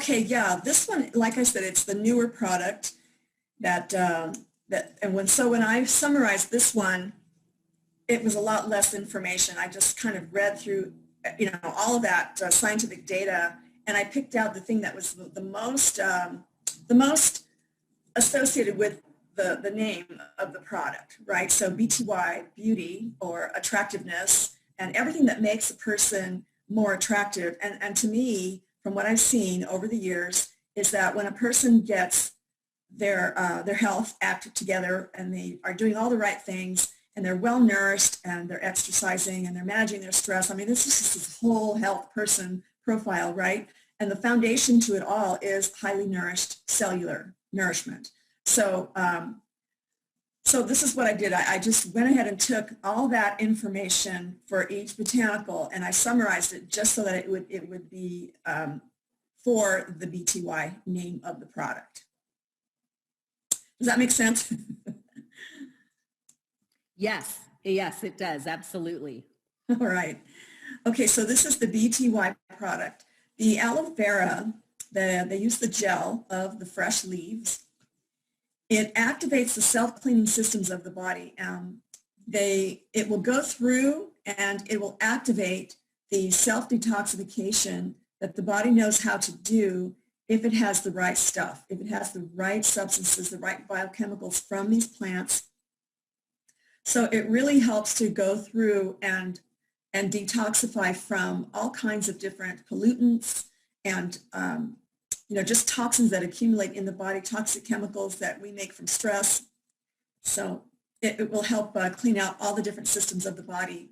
Okay, yeah, this one, like I said, it's the newer product that, when I summarized this one, it was a lot less information. I just kind of read through, all of that scientific data, and I picked out the thing that was the most associated with the name of the product, right? So BTY, beauty or attractiveness, and everything that makes a person more attractive. And to me, from what I've seen over the years, is that when a person gets their health act together and they are doing all the right things and they're well nourished and they're exercising and they're managing their stress. I mean, this is just this whole health person profile, right? And the foundation to it all is highly nourished cellular nourishment. So, so this is what I did. I just went ahead and took all that information for each botanical and I summarized it just so that it would be for the BTY name of the product. Does that make sense? Yes, yes, it does. Absolutely. All right. Okay, so this is the BTY product. The aloe vera, they use the gel of the fresh leaves. It activates the self-cleaning systems of the body. It will go through and it will activate the self-detoxification that the body knows how to do if it has the right stuff, if it has the right substances, the right biochemicals from these plants. So it really helps to go through and detoxify from all kinds of different pollutants and just toxins that accumulate in the body, toxic chemicals that we make from stress. So it will help clean out all the different systems of the body.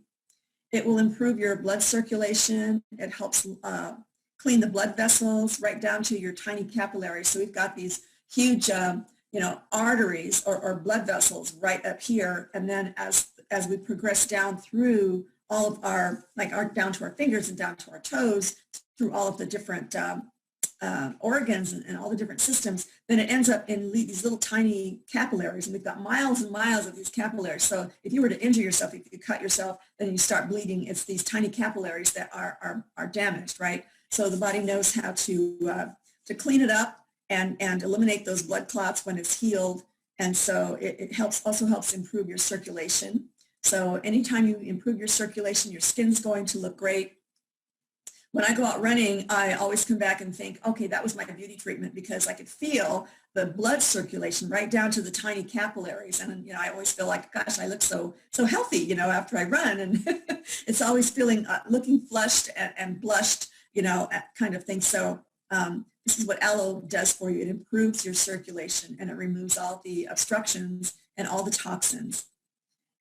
It will improve your blood circulation. It helps clean the blood vessels right down to your tiny capillaries. So we've got these huge, arteries or blood vessels right up here. And then as we progress down through all of down to our fingers and down to our toes, through all of the different organs and all the different systems, then it ends up in these little tiny capillaries. And we've got miles and miles of these capillaries. So if you were to injure yourself, if you cut yourself, then you start bleeding, it's these tiny capillaries that are damaged, right? So the body knows how to clean it up and eliminate those blood clots when it's healed. And so it also helps improve your circulation. So anytime you improve your circulation, your skin's going to look great. When I go out running, I always come back and think, okay, that was my beauty treatment because I could feel the blood circulation right down to the tiny capillaries. And, I always feel like, gosh, I look so healthy, after I run. And it's always feeling, looking flushed and blushed, kind of thing. So this is what aloe does for you. It improves your circulation and it removes all the obstructions and all the toxins.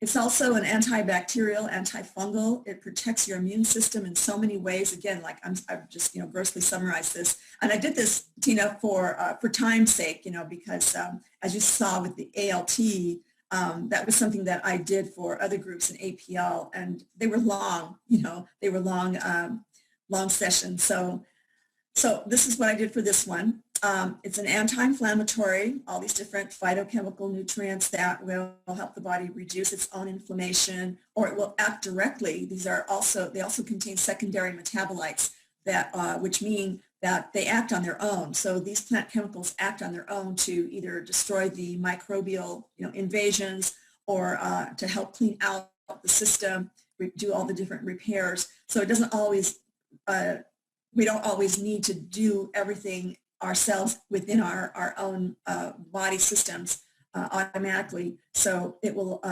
It's also an antibacterial, antifungal. It protects your immune system in so many ways. Again, like I've just grossly summarized this, and I did this, Tina, for time's sake, because as you saw with the ALT, that was something that I did for other groups in APL, and they were long, they were long sessions. So this is what I did for this one. It's an anti-inflammatory, all these different phytochemical nutrients that will help the body reduce its own inflammation, or it will act directly. They also contain secondary metabolites that, which mean that they act on their own. So these plant chemicals act on their own to either destroy the microbial, invasions, or to help clean out the system, do all the different repairs. So it doesn't always, we don't always need to do everything ourselves within our own body systems automatically. So it will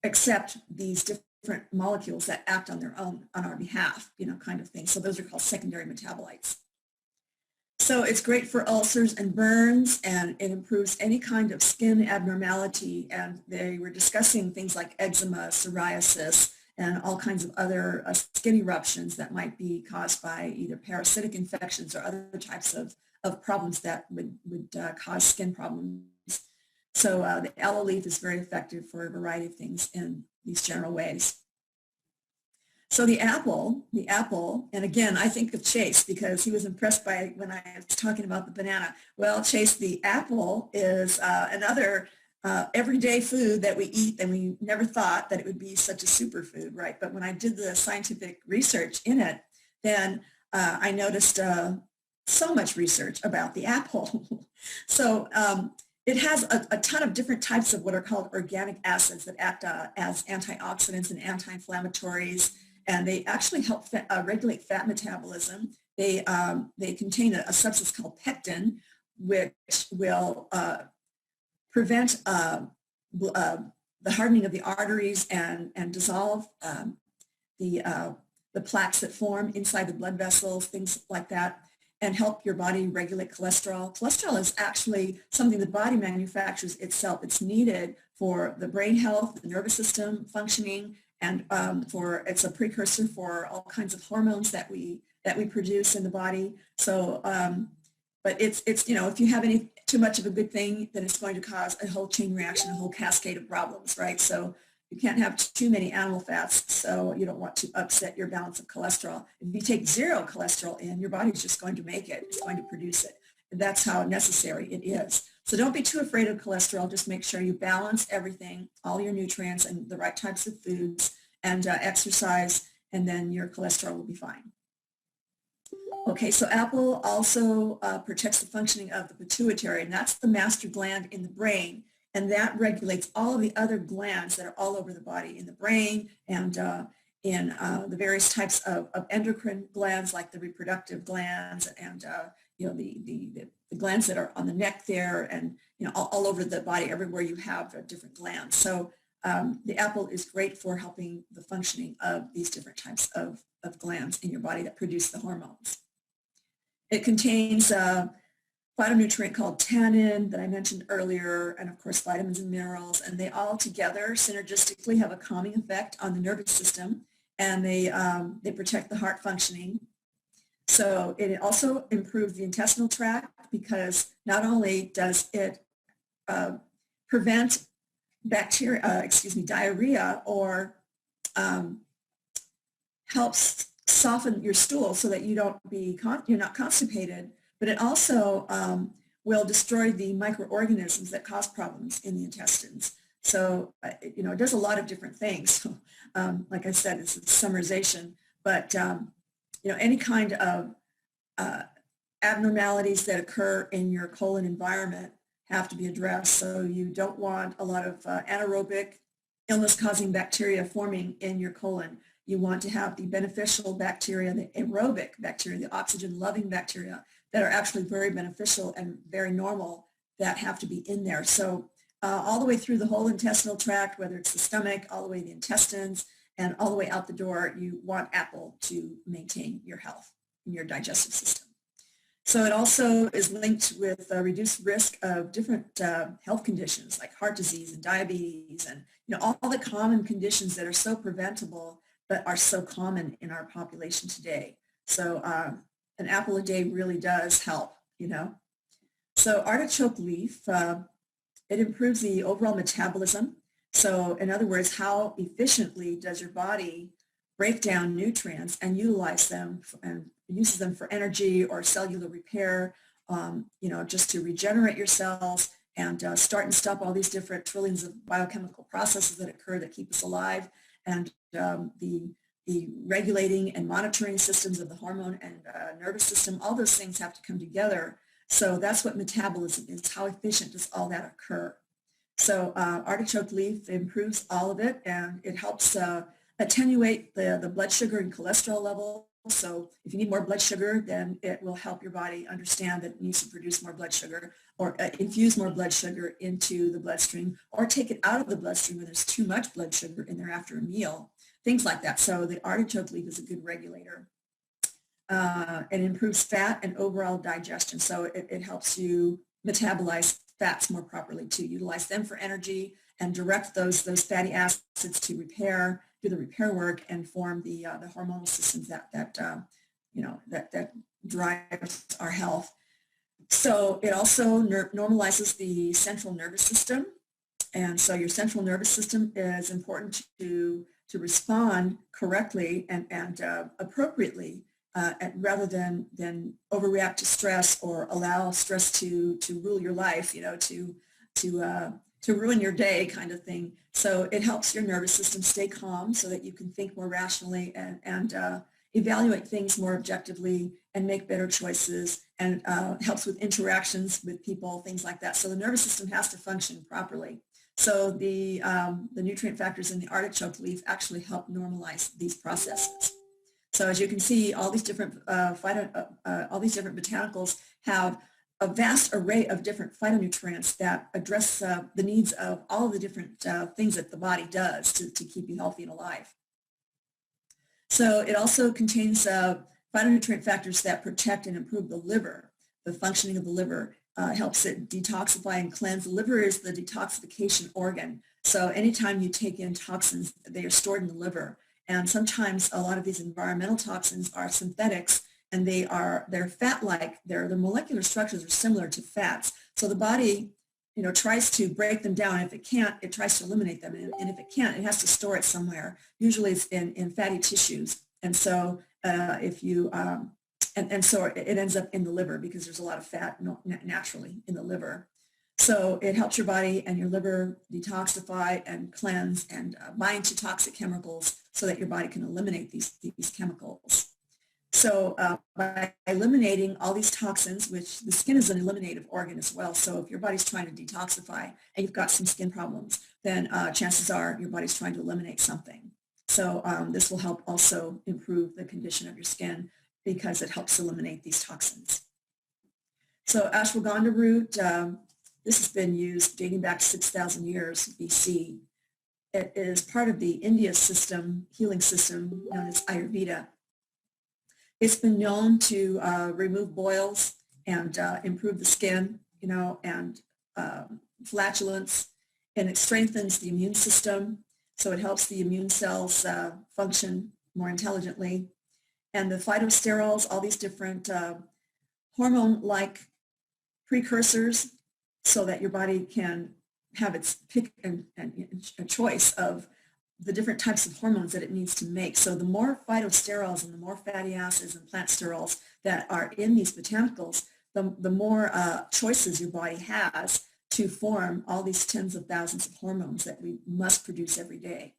accept these different molecules that act on their own on our behalf, kind of thing. So those are called secondary metabolites. So it's great for ulcers and burns, and it improves any kind of skin abnormality. And they were discussing things like eczema, psoriasis, and all kinds of other skin eruptions that might be caused by either parasitic infections or other types of problems that would cause skin problems. So the aloe leaf is very effective for a variety of things in these general ways. So the apple, and again, I think of Chase because he was impressed by when I was talking about the banana. Well, Chase, the apple is another everyday food that we eat, and we never thought that it would be such a superfood, right? But when I did the scientific research in it, then I noticed so much research about the apple. So it has a ton of different types of what are called organic acids that act as antioxidants and anti-inflammatories, and they actually help regulate fat metabolism. They contain a substance called pectin, which will prevent the hardening of the arteries and dissolve the plaques that form inside the blood vessels, things like that, and help your body regulate cholesterol. Cholesterol is actually something the body manufactures itself. It's needed for the brain health, the nervous system functioning, and it's a precursor for all kinds of hormones that we produce in the body. So, but it's if you have too much of a good thing, then it's going to cause a whole chain reaction, a whole cascade of problems, right? So you can't have too many animal fats, so you don't want to upset your balance of cholesterol. If you take zero cholesterol in, your body's just going to make it. It's going to produce it. And that's how necessary it is. So don't be too afraid of cholesterol. Just make sure you balance everything, all your nutrients and the right types of foods, and exercise, and then your cholesterol will be fine. Okay, so apple also protects the functioning of the pituitary, and that's the master gland in the brain. And that regulates all of the other glands that are all over the body in the brain and in the various types of endocrine glands like the reproductive glands and the glands that are on the neck there and all over the body, everywhere you have different glands. So the apple is great for helping the functioning of these different types of glands in your body that produce the hormones. It contains phytonutrient called tannin that I mentioned earlier, and of course vitamins and minerals, and they all together synergistically have a calming effect on the nervous system, and they protect the heart functioning. So it also improves the intestinal tract because not only does it prevent diarrhea or helps soften your stool so that you're not constipated, but it also will destroy the microorganisms that cause problems in the intestines. So, it does a lot of different things. Like I said, it's a summarization, but, any kind of abnormalities that occur in your colon environment have to be addressed. So you don't want a lot of anaerobic illness-causing bacteria forming in your colon. You want to have the beneficial bacteria, the aerobic bacteria, the oxygen-loving bacteria that are actually very beneficial and very normal that have to be in there. So all the way through the whole intestinal tract, whether it's the stomach, all the way to the intestines, and all the way out the door, you want apple to maintain your health in your digestive system. So it also is linked with a reduced risk of different health conditions like heart disease and diabetes and all the common conditions that are so preventable but are so common in our population today. So an apple a day really does help, So artichoke leaf, it improves the overall metabolism. So in other words, how efficiently does your body break down nutrients and utilize them and uses them for energy or cellular repair, just to regenerate your cells and start and stop all these different trillions of biochemical processes that occur that keep us alive, and the regulating and monitoring systems of the hormone and nervous system, all those things have to come together. So that's what metabolism is. How efficient does all that occur? So artichoke leaf improves all of it, and it helps attenuate the blood sugar and cholesterol level. So if you need more blood sugar, then it will help your body understand that it needs to produce more blood sugar or infuse more blood sugar into the bloodstream or take it out of the bloodstream when there's too much blood sugar in there after a meal, things like that. So the artichoke leaf is a good regulator. It improves fat and overall digestion. So it helps you metabolize fats more properly to utilize them for energy and direct those fatty acids to do the repair work and form the hormonal systems that drives our health. So it also normalizes the central nervous system, and so your central nervous system is important to respond correctly and appropriately, rather than overreact to stress or allow stress to rule your life, to ruin your day kind of thing. So it helps your nervous system stay calm so that you can think more rationally and evaluate things more objectively and make better choices, and helps with interactions with people, things like that. So the nervous system has to function properly. So the nutrient factors in the artichoke leaf actually help normalize these processes. So as you can see, all these different botanicals have a vast array of different phytonutrients that address the needs of all of the different things that the body does to keep you healthy and alive. So it also contains phytonutrient factors that protect and improve the liver. The functioning of the liver helps it detoxify and cleanse. The liver is the detoxification organ. So anytime you take in toxins, they are stored in the liver. And sometimes a lot of these environmental toxins are synthetics, and they're fat-like. Their molecular structures are similar to fats. So the body, tries to break them down. If it can't, it tries to eliminate them. And if it can't, it has to store it somewhere. Usually it's in fatty tissues. And so so it ends up in the liver because there's a lot of fat naturally in the liver. So it helps your body and your liver detoxify and cleanse and bind to toxic chemicals so that your body can eliminate these chemicals. So by eliminating all these toxins, which the skin is an eliminative organ as well. So if your body's trying to detoxify and you've got some skin problems, then chances are your body's trying to eliminate something. So this will help also improve the condition of your skin because it helps eliminate these toxins. So ashwagandha root, this has been used dating back to 6,000 years BC. It is part of the India system, healing system known as Ayurveda. It's been known to remove boils and improve the skin, and flatulence, and it strengthens the immune system. So it helps the immune cells function more intelligently. And the phytosterols, all these different hormone-like precursors so that your body can have its pick and a choice of the different types of hormones that it needs to make. So the more phytosterols and the more fatty acids and plant sterols that are in these botanicals, the more choices your body has to form all these tens of thousands of hormones that we must produce every day.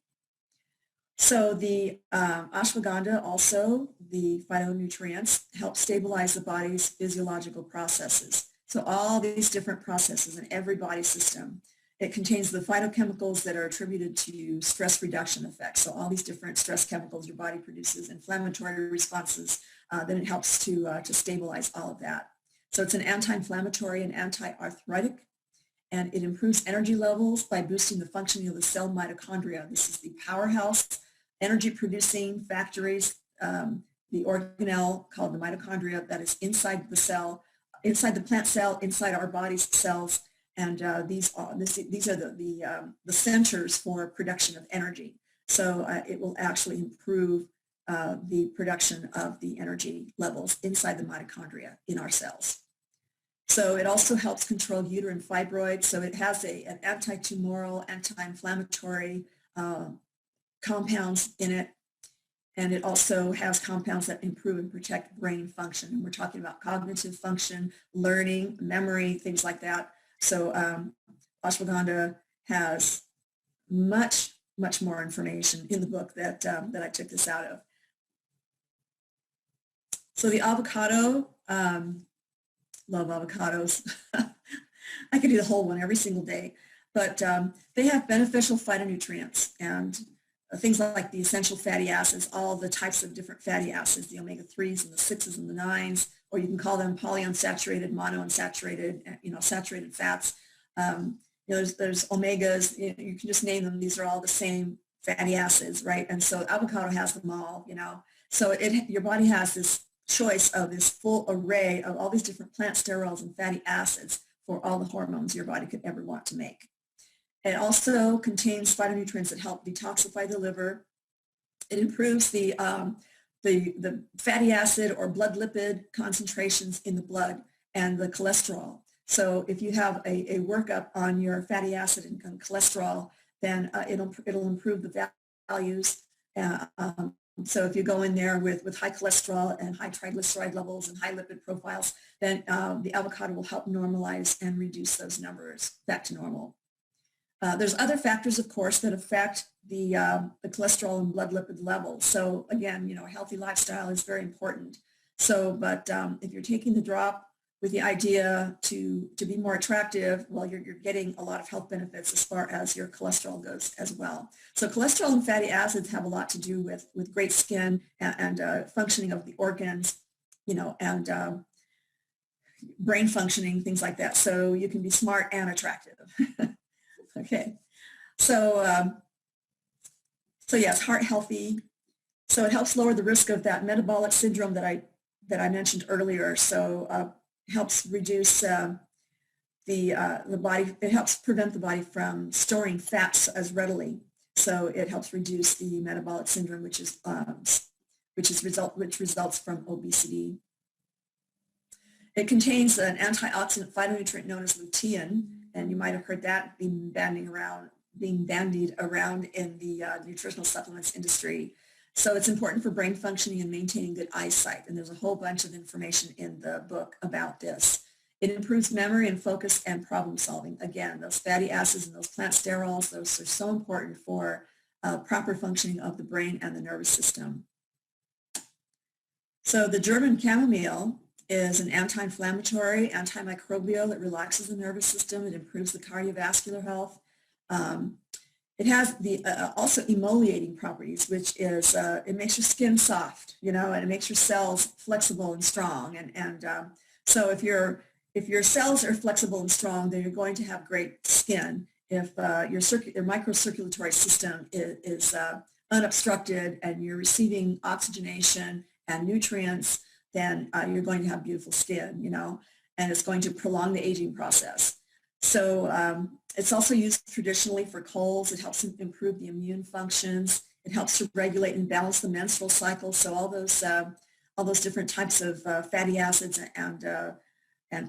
So the ashwagandha, also the phytonutrients, help stabilize the body's physiological processes. So all these different processes in every body system. It contains the phytochemicals that are attributed to stress reduction effects. So all these different stress chemicals your body produces, inflammatory responses, then it helps to stabilize all of that. So it's an anti-inflammatory and anti-arthritic, and it improves energy levels by boosting the functioning of the cell mitochondria. This is the powerhouse energy-producing factories, the organelle called the mitochondria that is inside the cell, inside the plant cell, inside our body's cells. And these are the centers for production of energy. So it will actually improve the production of the energy levels inside the mitochondria in our cells. So it also helps control uterine fibroids. So it has an anti-tumoral, anti-inflammatory compounds in it. And it also has compounds that improve and protect brain function. And we're talking about cognitive function, learning, memory, things like that. So ashwagandha has much more information in the book that I took this out of. So the avocado, love avocados. I could do the whole one every single day, but they have beneficial phytonutrients and things like the essential fatty acids, all the types of different fatty acids, the omega-3s and the 6s and the 9s, or you can call them polyunsaturated, monounsaturated, saturated fats. There's omegas, you can just name them. These are all the same fatty acids, right? And so avocado has them all, So your body has this choice of this full array of all these different plant sterols and fatty acids for all the hormones your body could ever want to make. It also contains phytonutrients that help detoxify the liver. It improves the fatty acid or blood lipid concentrations in the blood and the cholesterol. So if you have a workup on your fatty acid and cholesterol, then it'll improve the values. So if you go in there with high cholesterol and high triglyceride levels and high lipid profiles, then the avocado will help normalize and reduce those numbers back to normal. There's other factors, of course, that affect the cholesterol and blood lipid levels. So again, a healthy lifestyle is very important. So, but if you're taking the drop with the idea to be more attractive, well, you're getting a lot of health benefits as far as your cholesterol goes as well. So cholesterol and fatty acids have a lot to do with great skin and functioning of the organs, and brain functioning, things like that. So you can be smart and attractive. Okay, so yes, heart healthy. So it helps lower the risk of that metabolic syndrome that I mentioned earlier. So helps reduce the body. It helps prevent the body from storing fats as readily. So it helps reduce the metabolic syndrome, which results from obesity. It contains an antioxidant phytonutrient known as lutein, and you might have heard that being bandied around in the nutritional supplements industry. So it's important for brain functioning and maintaining good eyesight, and there's a whole bunch of information in the book about this. It improves memory and focus and problem solving. Again, those fatty acids and those plant sterols, those are so important for proper functioning of the brain and the nervous system. So the German chamomile is an anti-inflammatory, antimicrobial. It relaxes the nervous system. It improves the cardiovascular health. It has the also emoliating properties, which is it makes your skin soft, and it makes your cells flexible and strong. And so if your cells are flexible and strong, then you're going to have great skin. If your microcirculatory system is unobstructed and you're receiving oxygenation and nutrients, then you're going to have beautiful skin, and it's going to prolong the aging process. So it's also used traditionally for colds. It helps improve the immune functions. It helps to regulate and balance the menstrual cycle. So all those different types of fatty acids and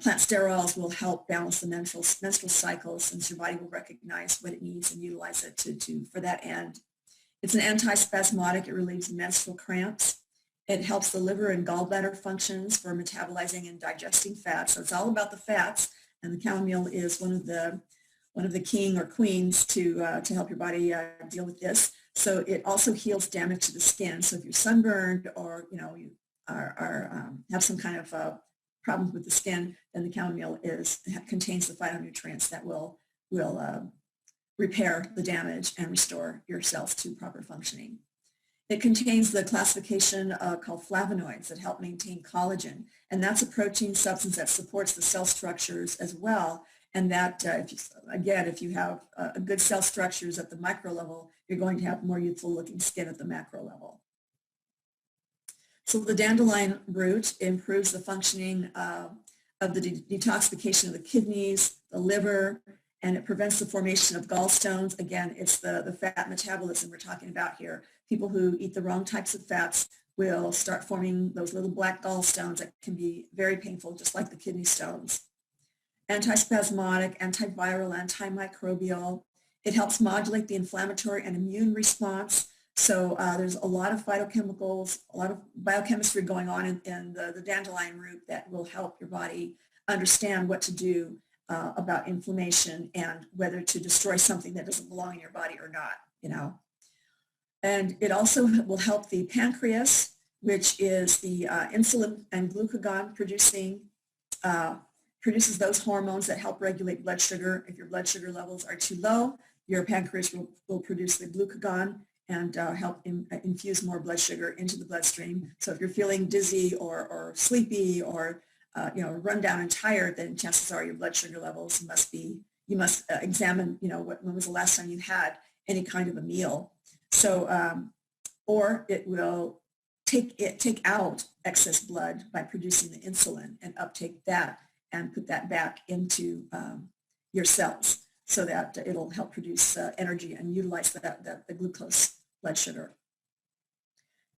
plant sterols will help balance the menstrual cycle, since your body will recognize what it needs and utilize it for that end. It's an antispasmodic. It relieves menstrual cramps. It helps the liver and gallbladder functions for metabolizing and digesting fats. So it's all about the fats, and the chamomile is one of the king or queens to help your body deal with this. So it also heals damage to the skin. So if you're sunburned or you have some kind of problems with the skin, then the chamomile contains the phytonutrients that will repair the damage and restore your cells to proper functioning. It contains the classification called flavonoids that help maintain collagen, and that's a protein substance that supports the cell structures as well. And that, if you have good cell structures at the micro level, you're going to have more youthful looking skin at the macro level. So the dandelion root improves the functioning of the detoxification of the kidneys, the liver, and it prevents the formation of gallstones. Again, it's the fat metabolism we're talking about here. People who eat the wrong types of fats will start forming those little black gallstones that can be very painful, just like the kidney stones. Antispasmodic, antiviral, antimicrobial. It helps modulate the inflammatory and immune response. So there's a lot of phytochemicals, a lot of biochemistry going on in the dandelion root that will help your body understand what to do about inflammation and whether to destroy something that doesn't belong in your body or not, And it also will help the pancreas, which is the insulin and glucagon produces those hormones that help regulate blood sugar. If your blood sugar levels are too low, your pancreas will produce the glucagon and help infuse more blood sugar into the bloodstream. So if you're feeling dizzy or sleepy or run down and tired, then chances are your blood sugar levels you must examine, when was the last time you had any kind of a meal. So, or it will take out excess blood by producing the insulin and uptake that and put that back into your cells so that it'll help produce energy and utilize the glucose blood sugar.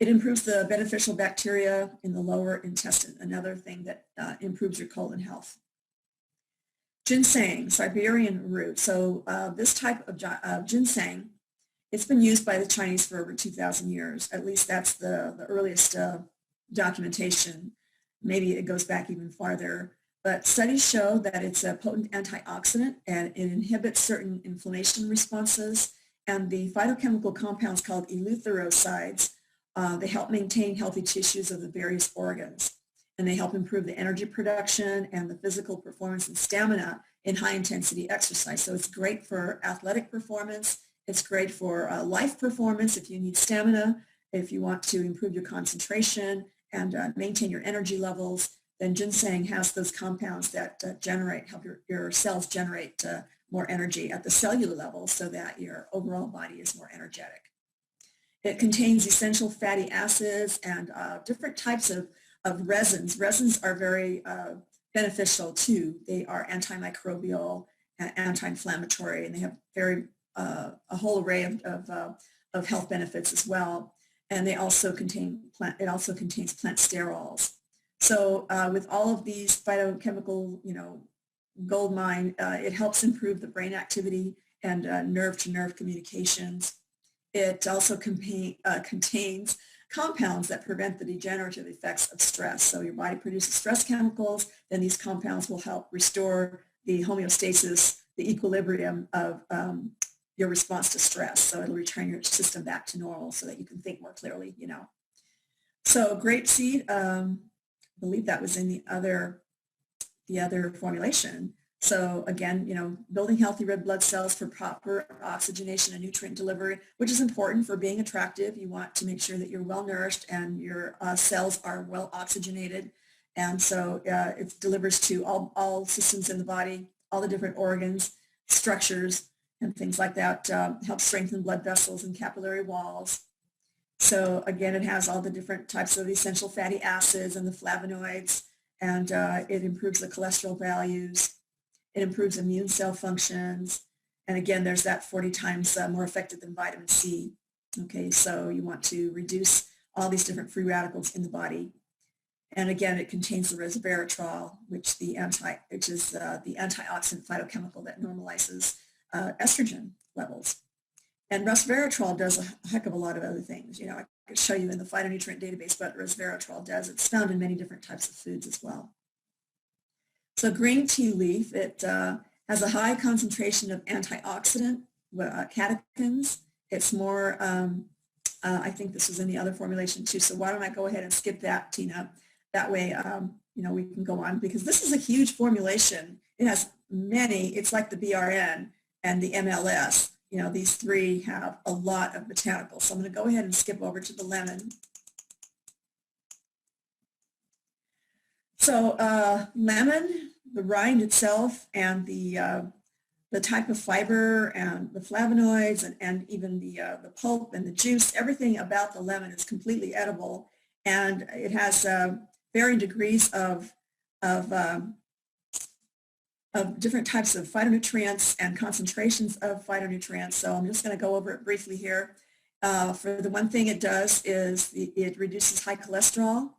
It improves the beneficial bacteria in the lower intestine, another thing that improves your colon health. Ginseng, Siberian root. So this type of ginseng, it's been used by the Chinese for over 2,000 years. At least that's the earliest documentation. Maybe it goes back even farther. But studies show that it's a potent antioxidant and it inhibits certain inflammation responses. And the phytochemical compounds called eleuterosides, they help maintain healthy tissues of the various organs. And they help improve the energy production and the physical performance and stamina in high intensity exercise. So it's great for athletic performance. It's great for life performance if you need stamina, if you want to improve your concentration and maintain your energy levels. Then ginseng has those compounds that help your cells generate more energy at the cellular level so that your overall body is more energetic. It contains essential fatty acids and different types of resins. Resins are very beneficial too. They are antimicrobial, anti-inflammatory, and they have a whole array of health benefits as well. And it also contains plant sterols. So with all of these phytochemical, gold mine, it helps improve the brain activity and nerve-to-nerve communications. It also contains compounds that prevent the degenerative effects of stress. So your body produces stress chemicals, then these compounds will help restore the homeostasis, the equilibrium of your response to stress. So it'll return your system back to normal so that you can think more clearly, So grapeseed, I believe that was in the other formulation. So again, building healthy red blood cells for proper oxygenation and nutrient delivery, which is important for being attractive. You want to make sure that you're well nourished and your cells are well oxygenated. And so it delivers to all systems in the body, all the different organs, structures, and things like that. Helps strengthen blood vessels and capillary walls. So again, it has all the different types of essential fatty acids and the flavonoids, and it improves the cholesterol values. It improves immune cell functions. And again, there's that 40 times more effective than vitamin C. Okay, so you want to reduce all these different free radicals in the body. And again, it contains the resveratrol, which is the antioxidant phytochemical that normalizes estrogen levels. And resveratrol does a heck of a lot of other things. I could show you in the phytonutrient database what resveratrol does. It's found in many different types of foods as well. So green tea leaf, it has a high concentration of antioxidant catechins. It's more, I think this was in the other formulation too. So why don't I go ahead and skip that, Tina? That way, we can go on, because this is a huge formulation. It has many, it's like the BRN and the MLS. These three have a lot of botanicals. So I'm going to go ahead and skip over to the lemon. So lemon, the rind itself, and the type of fiber and the flavonoids and even the pulp and the juice, everything about the lemon is completely edible, and it has varying degrees of different types of phytonutrients and concentrations of phytonutrients. So I'm just going to go over it briefly here. For the one thing it does is it reduces high cholesterol,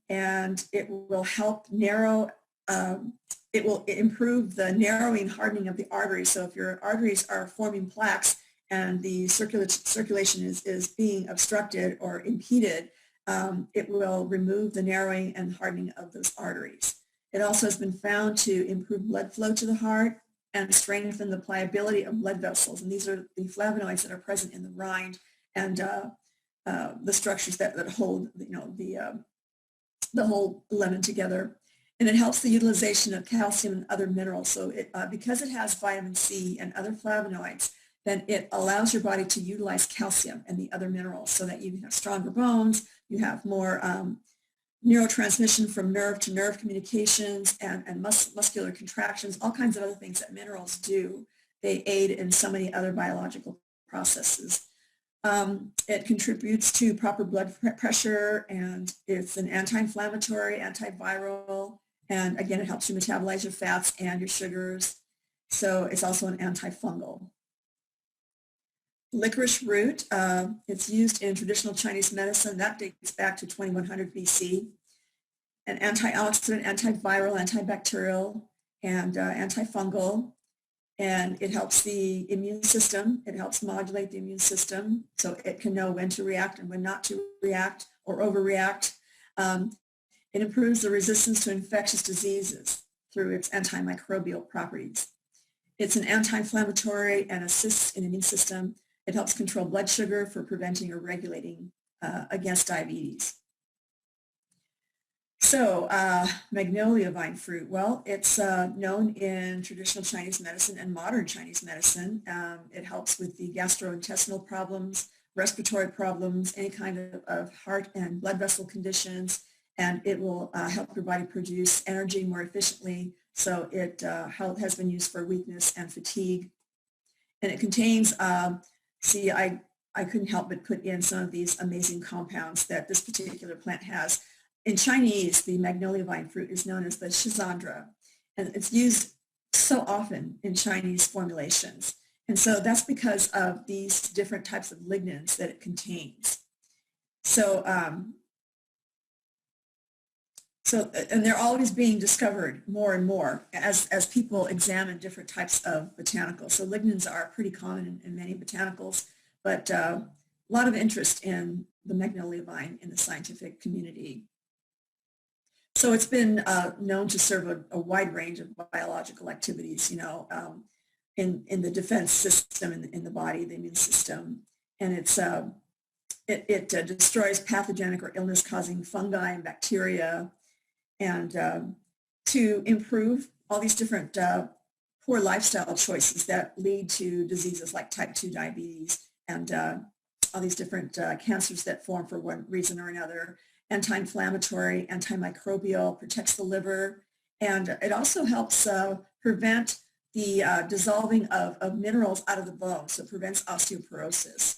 and it will help narrow, it will improve the narrowing, hardening of the arteries. So if your arteries are forming plaques and the circulation is being obstructed or impeded, it will remove the narrowing and hardening of those arteries. It also has been found to improve blood flow to the heart and strengthen the pliability of blood vessels. And these are the flavonoids that are present in the rind and the structures that hold, the whole lemon together. And it helps the utilization of calcium and other minerals. So because it has vitamin C and other flavonoids, then it allows your body to utilize calcium and the other minerals so that you have stronger bones, you have more neurotransmission from nerve to nerve communications and muscular contractions, all kinds of other things that minerals do. They aid in so many other biological processes. It contributes to proper blood pressure, and it's an anti-inflammatory, antiviral, and again, it helps you metabolize your fats and your sugars. So it's also an antifungal. Licorice root, it's used in traditional Chinese medicine. That dates back to 2100 BC. An antioxidant, antiviral, antibacterial, and antifungal. And it helps the immune system. It helps modulate the immune system so it can know when to react and when not to react or overreact. It improves the resistance to infectious diseases. through its antimicrobial properties. It's an anti-inflammatory and assists in the immune system. It helps control blood sugar for preventing or regulating against diabetes. So magnolia vine fruit, well, it's known in traditional Chinese medicine and modern Chinese medicine. It helps with the gastrointestinal problems, respiratory problems, any kind of heart and blood vessel conditions, and it will help your body produce energy more efficiently. So it has been used for weakness and fatigue. And it contains, see, I couldn't help but put in some of these amazing compounds that this particular plant has. In Chinese, the magnolia vine fruit is known as the schizandra, and it's used so often in Chinese formulations. And so that's because of these different types of lignans that it contains. So, and they're always being discovered more and more as people examine different types of botanicals. So lignans are pretty common in many botanicals, but a lot of interest in the magnolia vine in the scientific community. So it's been known to serve a wide range of biological activities, you know, in the defense system, in the body, the immune system. And it destroys pathogenic or illness-causing fungi and bacteria, and to improve all these different poor lifestyle choices that lead to diseases like type 2 diabetes and all these different cancers that form for one reason or another. Anti-inflammatory, antimicrobial, protects the liver, and it also helps prevent the dissolving of minerals out of the bone, so it prevents osteoporosis.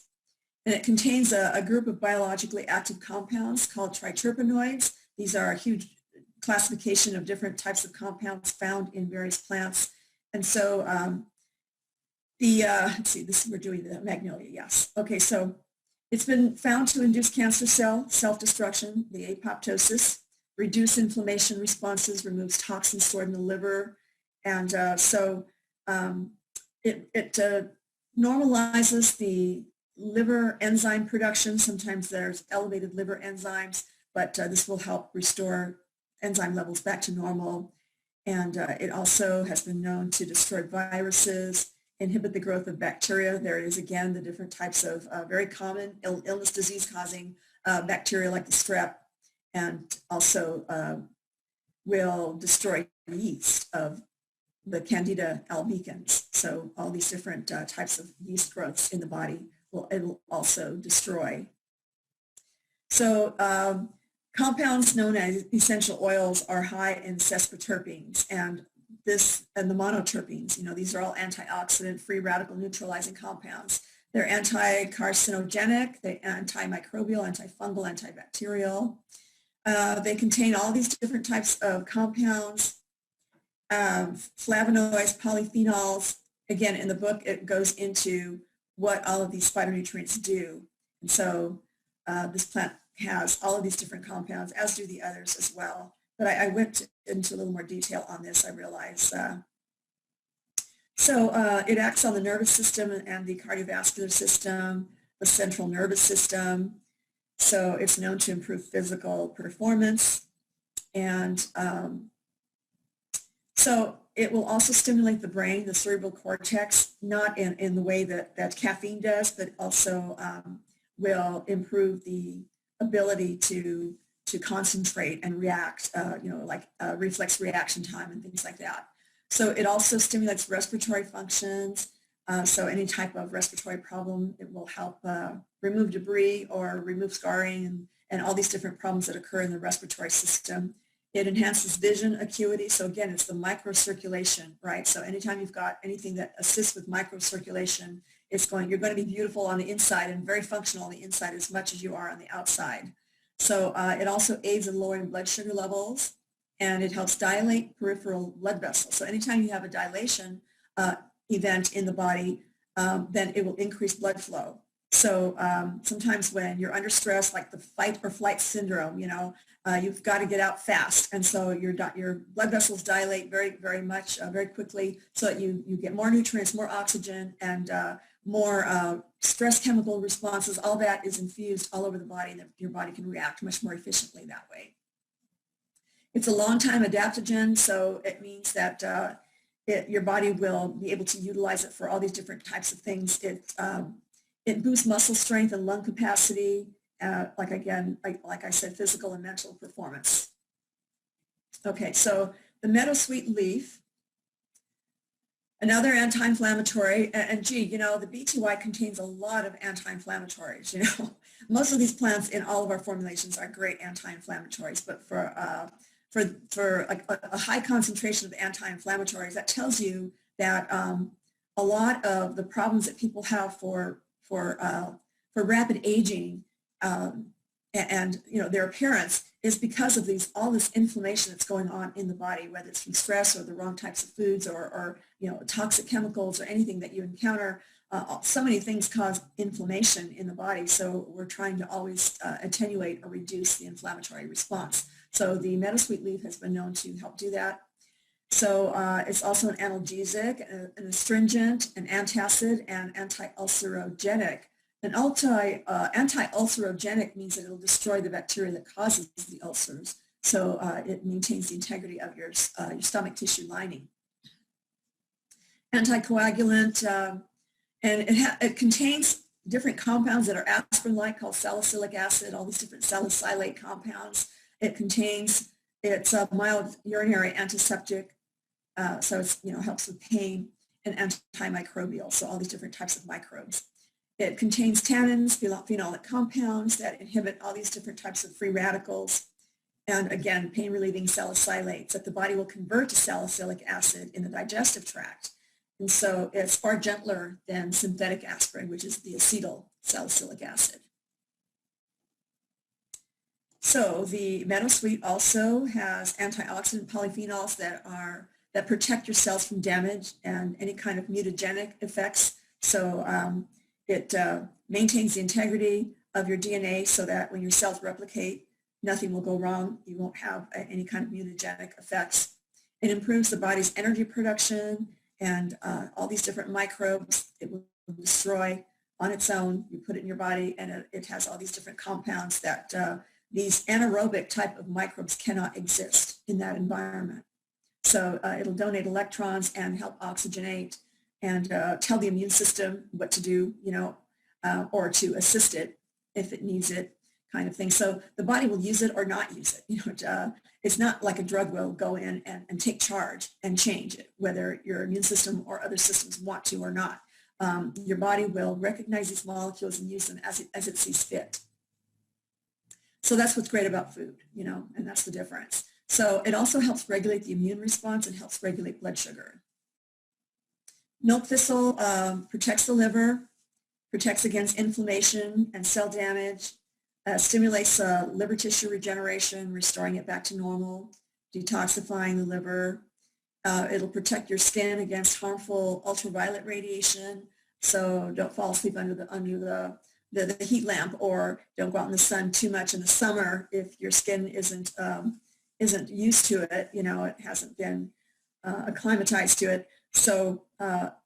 And it contains a group of biologically active compounds called triterpenoids. These are a huge classification of different types of compounds found in various plants. And so let's see, we're doing the magnolia, yes. Okay, so it's been found to induce cancer cell self-destruction, the apoptosis, reduce inflammation responses, removes toxins stored in the liver, and it normalizes the liver enzyme production. Sometimes there's elevated liver enzymes, but this will help restore enzyme levels back to normal. And it also has been known to destroy viruses, inhibit the growth of bacteria. There is, again, the different types of very common illness, disease-causing bacteria like the strep, and also will destroy yeast of the Candida albicans. So all these different types of yeast growths in the body it will also destroy. So compounds known as essential oils are high in sesquiterpenes, and the monoterpenes, you know, these are all antioxidant, free radical neutralizing compounds. They're anti-carcinogenic, they're antimicrobial, antifungal, antibacterial. They contain all these different types of compounds, flavonoids, polyphenols. Again, in the book, it goes into what all of these phytonutrients do. And so this plant has all of these different compounds, as do the others as well. But I went into a little more detail on this, I realize. So it acts on the nervous system and the cardiovascular system, the central nervous system. So it's known to improve physical performance. And so it will also stimulate the brain, the cerebral cortex, not in the way that caffeine does, but also will improve the ability to concentrate and react, you know, like reflex reaction time and things like that. So it also stimulates respiratory functions. So any type of respiratory problem, it will help remove debris or remove scarring and all these different problems that occur in the respiratory system. It enhances vision acuity. So again, it's the microcirculation, right? So anytime you've got anything that assists with microcirculation, you're going to be beautiful on the inside and very functional on the inside as much as you are on the outside. So it also aids in lowering blood sugar levels, and it helps dilate peripheral blood vessels. So anytime you have a dilation event in the body, then it will increase blood flow. So sometimes when you're under stress, like the fight or flight syndrome, you know, you've got to get out fast. And so your blood vessels dilate very, very much, very quickly, so that you get more nutrients, more oxygen, and more stress chemical responses. All that is infused all over the body, and your body can react much more efficiently that way. It's a long-time adaptogen, so it means that your body will be able to utilize it for all these different types of things. It boosts muscle strength and lung capacity, like I said, physical and mental performance. Okay, so the meadowsweet leaf, another anti-inflammatory, and gee, you know, the BTY contains a lot of anti-inflammatories, you know. Most of these plants in all of our formulations are great anti-inflammatories, but for a high concentration of anti-inflammatories, that tells you that a lot of the problems that people have for rapid aging and you know, their appearance is because of all this inflammation that's going on in the body, whether it's from stress or the wrong types of foods or you know, toxic chemicals or anything that you encounter. So many things cause inflammation in the body, so we're trying to always attenuate or reduce the inflammatory response. So the meadowsweet leaf has been known to help do that. So it's also an analgesic, an astringent, an antacid, and anti-ulcerogenic. An anti-ulcerogenic means that it'll destroy the bacteria that causes the ulcers. So it maintains the integrity of your stomach tissue lining. Anticoagulant, and it contains different compounds that are aspirin-like called salicylic acid, all these different salicylate compounds. It's a mild urinary antiseptic, so it's, you know, helps with pain, and antimicrobial, so all these different types of microbes. It contains tannins, phenolic compounds that inhibit all these different types of free radicals, and again, pain-relieving salicylates that the body will convert to salicylic acid in the digestive tract. And so it's far gentler than synthetic aspirin, which is the acetyl salicylic acid. So the meadowsweet also has antioxidant polyphenols that protect your cells from damage and any kind of mutagenic effects. So it maintains the integrity of your DNA so that when your cells replicate, nothing will go wrong. You won't have any kind of mutagenic effects. It improves the body's energy production and all these different microbes it will destroy on its own. You put it in your body and it has all these different compounds that these anaerobic type of microbes cannot exist in that environment. So it'll donate electrons and help oxygenate and tell the immune system what to do, you know, or to assist it if it needs it, kind of thing. So the body will use it or not use it. You know, it's not like a drug will go in and take charge and change it, whether your immune system or other systems want to or not. Your body will recognize these molecules and use them as it sees fit. So that's what's great about food, you know, and that's the difference. So it also helps regulate the immune response and helps regulate blood sugar. Milk thistle protects the liver, protects against inflammation and cell damage, stimulates liver tissue regeneration, restoring it back to normal, detoxifying the liver. It'll protect your skin against harmful ultraviolet radiation, so don't fall asleep under the heat lamp, or don't go out in the sun too much in the summer if your skin isn't used to it, you know, it hasn't been acclimatized to it. So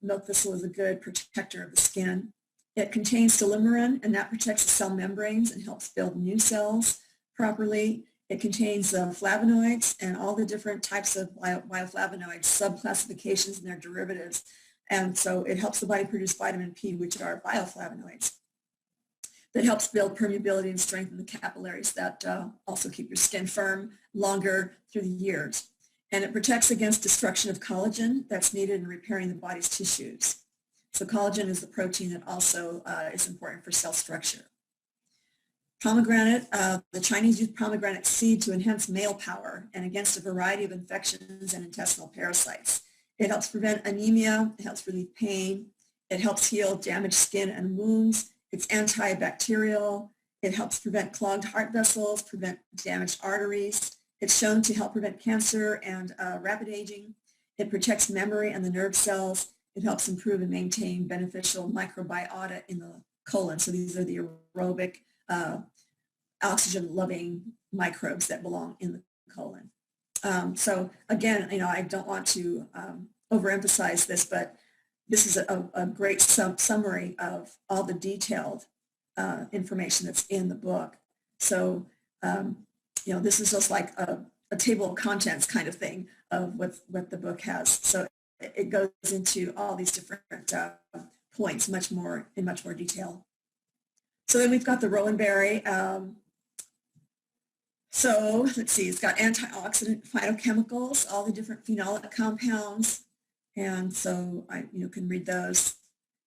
milk thistle is a good protector of the skin. It contains silymarin, and that protects the cell membranes and helps build new cells properly. It contains flavonoids and all the different types of bioflavonoids, subclassifications and their derivatives. And so it helps the body produce vitamin P, which are bioflavonoids. That helps build permeability and strengthen the capillaries that also keep your skin firm longer through the years. And it protects against destruction of collagen that's needed in repairing the body's tissues. So collagen is the protein that also is important for cell structure. Pomegranate, the Chinese use pomegranate seed to enhance male power and against a variety of infections and intestinal parasites. It helps prevent anemia, it helps relieve pain, it helps heal damaged skin and wounds, it's antibacterial, it helps prevent clogged heart vessels, prevent damaged arteries, it's shown to help prevent cancer and rapid aging, it protects memory and the nerve cells, it helps improve and maintain beneficial microbiota in the colon. So these are the aerobic, oxygen-loving microbes that belong in the colon. So again, you know, I don't want to overemphasize this, but this is a great summary of all the detailed information that's in the book. So, you know, this is just like a table of contents kind of thing of what the book has. So it goes into all these different points in much more detail. So then we've got the rowan berry. So let's see, it's got antioxidant phytochemicals, all the different phenolic compounds, and so I can read those.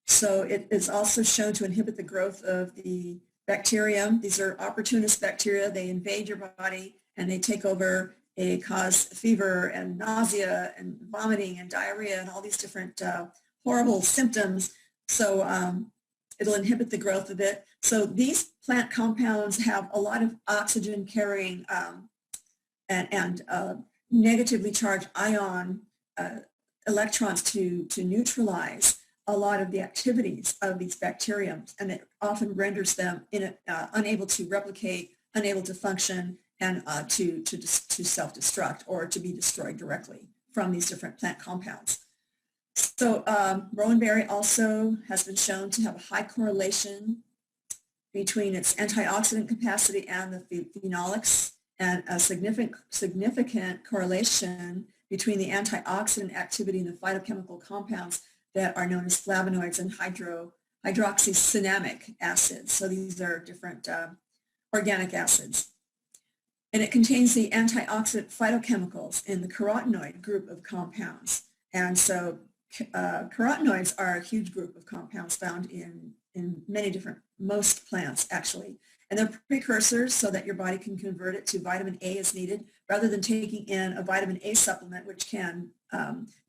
So it is also shown to inhibit the growth of the bacterium. These are opportunist bacteria. They invade your body and they take over. They cause fever and nausea and vomiting and diarrhea and all these different horrible symptoms. So it'll inhibit the growth of it. So these plant compounds have a lot of oxygen carrying and negatively charged ion electrons to neutralize a lot of the activities of these bacterium, and it often renders them unable to replicate, unable to function, and to self-destruct or to be destroyed directly from these different plant compounds. So rowan berry also has been shown to have a high correlation between its antioxidant capacity and the phenolics, and a significant correlation between the antioxidant activity and the phytochemical compounds that are known as flavonoids and hydroxycinnamic acids. So these are different organic acids. And it contains the antioxidant phytochemicals in the carotenoid group of compounds. And so carotenoids are a huge group of compounds found in most plants actually. And they're precursors so that your body can convert it to vitamin A as needed, rather than taking in a vitamin A supplement, which can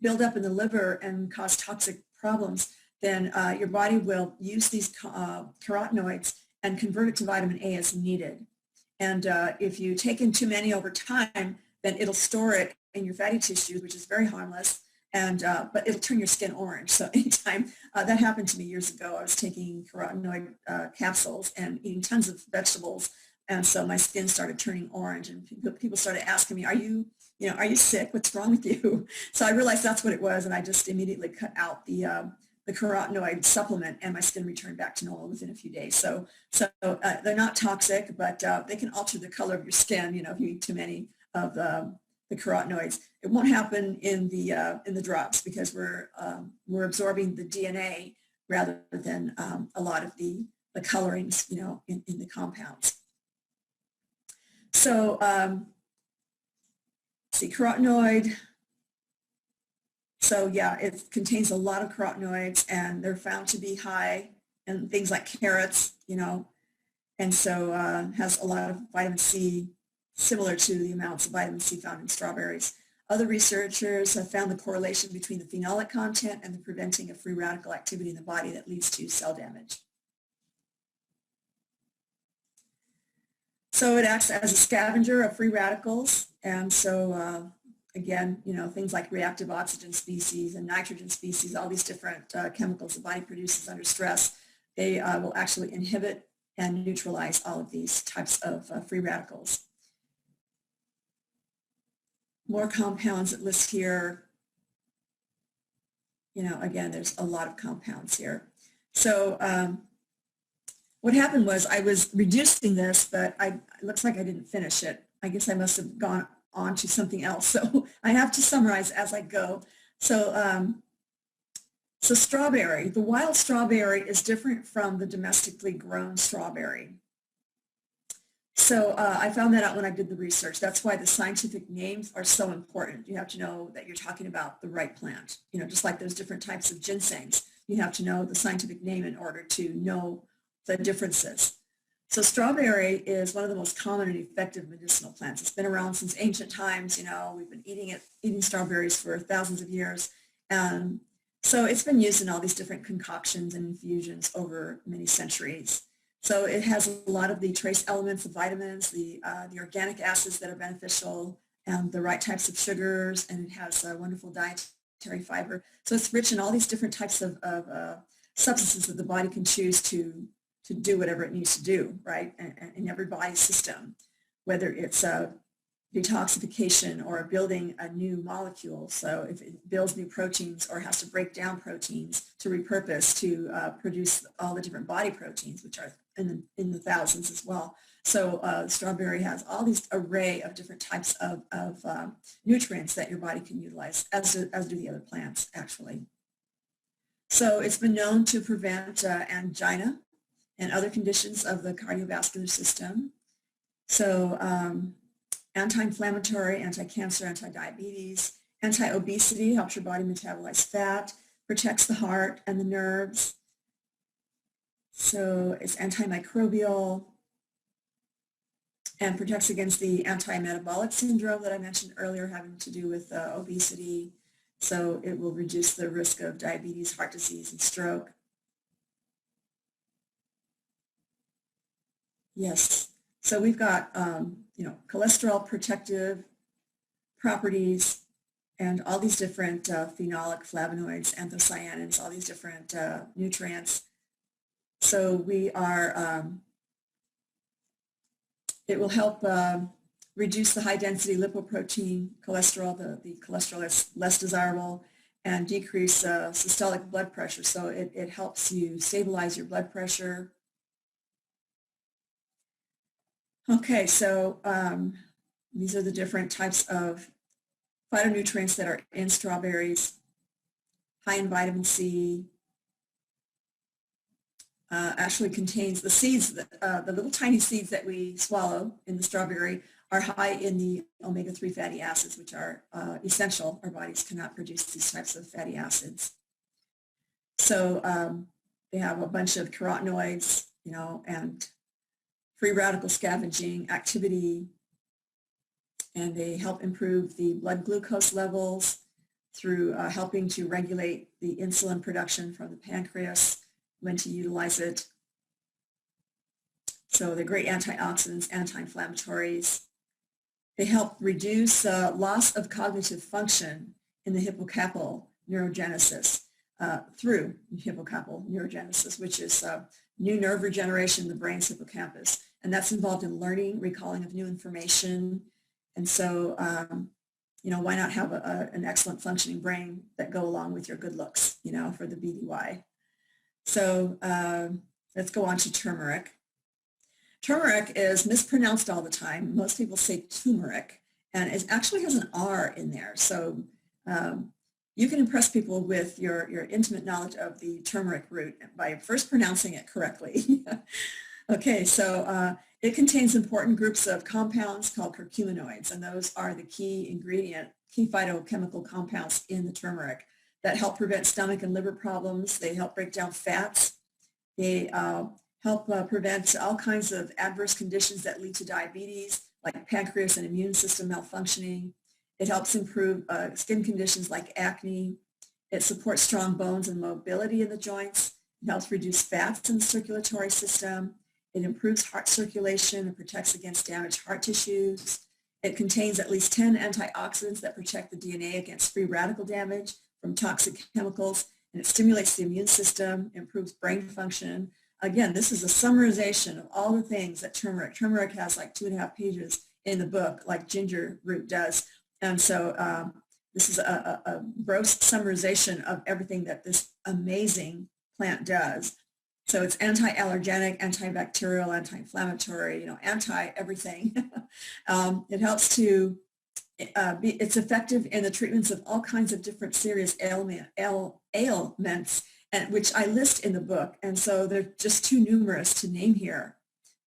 build up in the liver and cause toxic problems. Then your body will use these carotenoids and convert it to vitamin A as needed. And if you take in too many over time, then it'll store it in your fatty tissues, which is very harmless. And but it'll turn your skin orange. So anytime that happened to me years ago, I was taking carotenoid capsules and eating tons of vegetables, and so my skin started turning orange. And people started asking me, "Are you sick? What's wrong with you?" So I realized that's what it was, and I just immediately cut out the carotenoid supplement, and my skin returned back to normal within a few days. So they're not toxic, but they can alter the color of your skin. If you eat too many of the carotenoids. It won't happen in the drops because we're absorbing the DNA rather than a lot of the colorings, in the compounds. So see, carotenoid. So yeah, it contains a lot of carotenoids, and they're found to be high in things like carrots, and so has a lot of vitamin C, similar to the amounts of vitamin C found in strawberries. Other researchers have found the correlation between the phenolic content and the preventing of free radical activity in the body that leads to cell damage. So it acts as a scavenger of free radicals, and so again, things like reactive oxygen species and nitrogen species, all these different chemicals the body produces under stress, they will actually inhibit and neutralize all of these types of free radicals. More compounds that list here. Again, there's a lot of compounds here. So what happened was I was reducing this, but it looks like I didn't finish it. I guess I must have gone on to something else. So I have to summarize as I go. So, so strawberry, the wild strawberry is different from the domestically grown strawberry. So I found that out when I did the research. That's why the scientific names are so important. You have to know that you're talking about the right plant. Just like there's different types of ginsengs, you have to know the scientific name in order to know the differences. So strawberry is one of the most common and effective medicinal plants. It's been around since ancient times. We've been eating strawberries for thousands of years. So it's been used in all these different concoctions and infusions over many centuries. So it has a lot of the trace elements of vitamins, the organic acids that are beneficial, and the right types of sugars, and it has a wonderful dietary fiber. So it's rich in all these different types of substances that the body can choose to do whatever it needs to do, right, in every body system, whether it's detoxification or building a new molecule. So if it builds new proteins or has to break down proteins to repurpose to produce all the different body proteins, which are in the thousands as well. So strawberry has all these array of different types of nutrients that your body can utilize, as do the other plants, actually. So it's been known to prevent angina and other conditions of the cardiovascular system. So anti-inflammatory, anti-cancer, anti-diabetes, anti-obesity, helps your body metabolize fat, protects the heart and the nerves. So it's antimicrobial and protects against the anti-metabolic syndrome that I mentioned earlier, having to do with obesity. So it will reduce the risk of diabetes, heart disease, and stroke. Yes. So we've got, cholesterol protective properties and all these different phenolic flavonoids, anthocyanins, all these different nutrients. So we are, it will help reduce the high density lipoprotein cholesterol, the cholesterol that's less desirable, and decrease systolic blood pressure. So it helps you stabilize your blood pressure. Okay, so these are the different types of phytonutrients that are in strawberries. High in vitamin C. Actually contains the seeds, the little tiny seeds that we swallow in the strawberry are high in the omega-3 fatty acids, which are essential. Our bodies cannot produce these types of fatty acids. So they have a bunch of carotenoids, and free radical scavenging activity, and they help improve the blood glucose levels through helping to regulate the insulin production from the pancreas when to utilize it. So they're great antioxidants, anti-inflammatories. They help reduce loss of cognitive function in the hippocampal neurogenesis through hippocampal neurogenesis, which is new nerve regeneration in the brain's hippocampus. And that's involved in learning, recalling of new information. And so, why not have an excellent functioning brain that go along with your good looks, for the BTY. So let's go on to turmeric. Turmeric is mispronounced all the time. Most people say turmeric, and it actually has an R in there. So you can impress people with your intimate knowledge of the turmeric root by first pronouncing it correctly. Okay, so it contains important groups of compounds called curcuminoids, and those are the key phytochemical compounds in the turmeric that help prevent stomach and liver problems. They help break down fats. They help prevent all kinds of adverse conditions that lead to diabetes, like pancreas and immune system malfunctioning. It helps improve skin conditions like acne. It supports strong bones and mobility in the joints. It helps reduce fats in the circulatory system. It improves heart circulation and protects against damaged heart tissues. It contains at least 10 antioxidants that protect the DNA against free radical damage from toxic chemicals, and it stimulates the immune system, improves brain function. Again, this is a summarization of all the things that turmeric has like 2.5 pages in the book, like ginger root does. And so this is a gross summarization of everything that this amazing plant does. So it's anti-allergenic, antibacterial, anti-inflammatory, anti-everything. It helps to, it's effective in the treatments of all kinds of different serious ailments, which I list in the book. And so they're just too numerous to name here.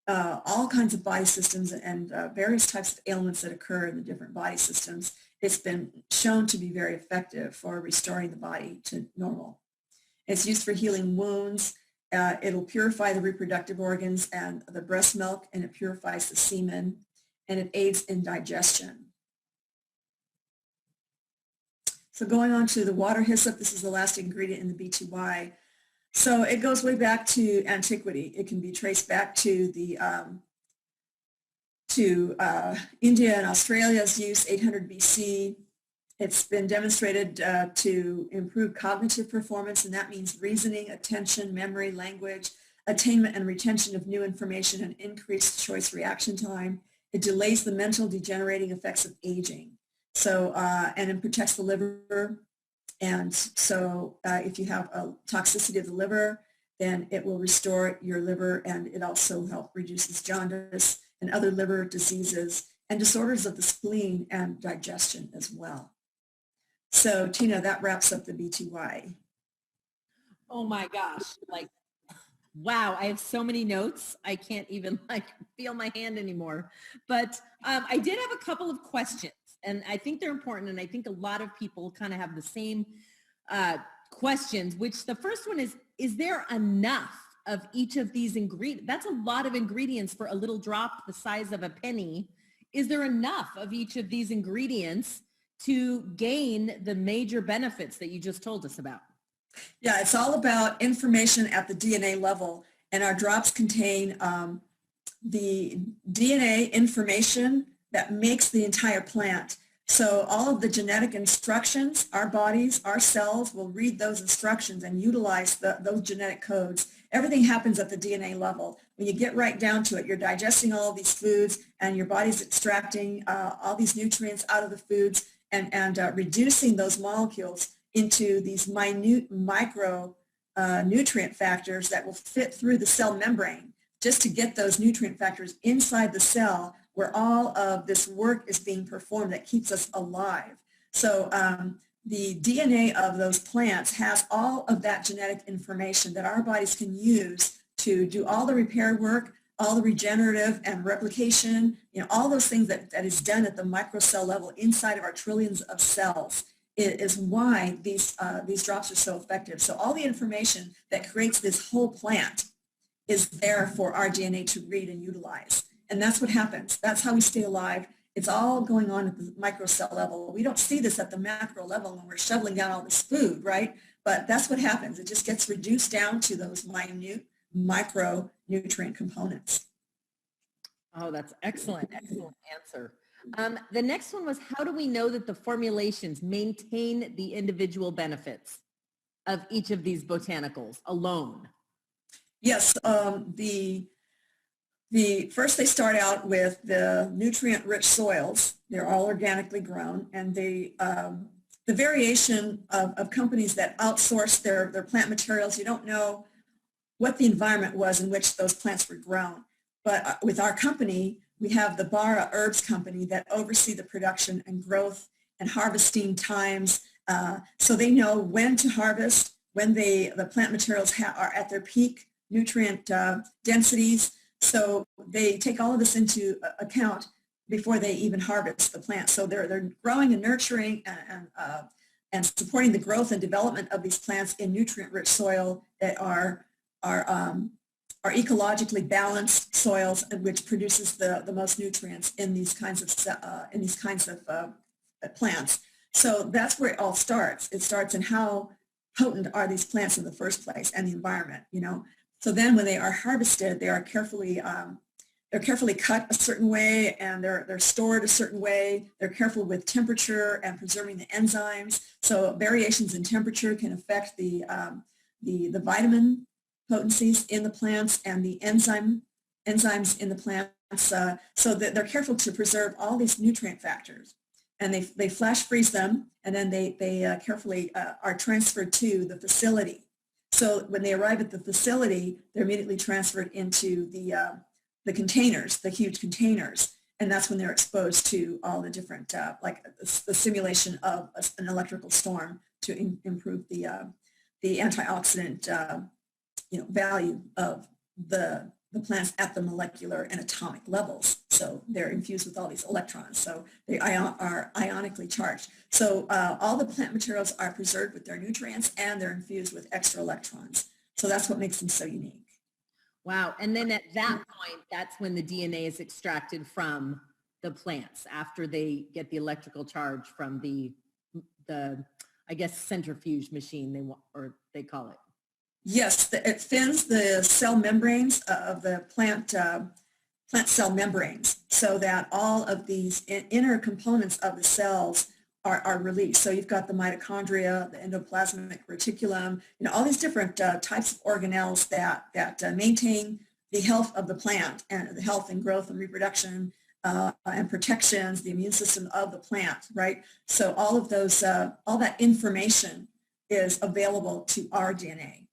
All kinds of body systems and various types of ailments that occur in the different body systems. It's been shown to be very effective for restoring the body to normal. It's used for healing wounds. It'll purify the reproductive organs and the breast milk, and it purifies the semen, and it aids in digestion. So going on to the water hyssop, this is the last ingredient in the BTY. So it goes way back to antiquity. It can be traced back to the India and Australia's use, 800 BC. It's been demonstrated to improve cognitive performance, and that means reasoning, attention, memory, language, attainment and retention of new information, and increased choice reaction time. It delays the mental degenerating effects of aging. So, and it protects the liver. And so if you have a toxicity of the liver, then it will restore your liver, and it also helps reduces jaundice and other liver diseases and disorders of the spleen and digestion as well. So Tina, that wraps up the BTY. Oh my gosh. Like, wow, I have so many notes. I can't even like feel my hand anymore. But I did have a couple of questions, and I think they're important. And I think a lot of people kind of have the same questions, which the first one is there enough of each of these ingredients? That's a lot of ingredients for a little drop the size of a penny. Is there enough of each of these ingredients to gain the major benefits that you just told us about? Yeah, it's all about information at the DNA level, and our drops contain the DNA information that makes the entire plant. So all of the genetic instructions, our bodies, our cells will read those instructions and utilize those genetic codes. Everything happens at the DNA level. When you get right down to it, you're digesting all of these foods, and your body's extracting all these nutrients out of the foods and reducing those molecules into these minute micro nutrient factors that will fit through the cell membrane just to get those nutrient factors inside the cell where all of this work is being performed that keeps us alive. So the DNA of those plants has all of that genetic information that our bodies can use to do all the repair work, all the regenerative and replication, all those things that is done at the microcell level inside of our trillions of cells. Is why these drops are so effective. So all the information that creates this whole plant is there for our DNA to read and utilize. And that's what happens. That's how we stay alive. It's all going on at the microcell level. We don't see this at the macro level when we're shoveling down all this food, right? But that's what happens. It just gets reduced down to those minute micronutrient components. Oh, that's excellent. Excellent answer. The next one was, how do we know that the formulations maintain the individual benefits of each of these botanicals alone? Yes, the first they start out with the nutrient-rich soils. They're all organically grown, and the variation of companies that outsource their plant materials, you don't know what the environment was in which those plants were grown. But with our company, we have the Bara Herbs Company that oversee the production and growth and harvesting times. So they know when to harvest, when the plant materials are at their peak nutrient densities. So they take all of this into account before they even harvest the plant. So they're growing and nurturing and supporting the growth and development of these plants in nutrient-rich soil that are ecologically balanced soils, which produces the most nutrients in these kinds of plants. So that's where it all starts. It starts in how potent are these plants in the first place and the environment, So then when they are harvested, they are carefully cut a certain way, and they're stored a certain way. They're careful with temperature and preserving the enzymes. So variations in temperature can affect the vitamin potencies in the plants and the enzymes in the plants, so that they're careful to preserve all these nutrient factors. And they flash freeze them, and then they carefully are transferred to the facility. So when they arrive at the facility, they're immediately transferred into the containers, the huge containers, and that's when they're exposed to all the different, like the simulation of an electrical storm to improve the antioxidant value of the plants at the molecular and atomic levels. So they're infused with all these electrons. So they are ionically charged. So all the plant materials are preserved with their nutrients, and they're infused with extra electrons. So that's what makes them so unique. Wow. And then at that point, that's when the DNA is extracted from the plants after they get the electrical charge from the I guess, centrifuge machine they call it. Yes, it thins the cell membranes of the plant cell membranes so that all of these inner components of the cells are released. So you've got the mitochondria, the endoplasmic reticulum, all these different types of organelles that maintain the health of the plant and the health and growth and reproduction and protections, the immune system of the plant, right? So all of those, all that information is available to our DNA.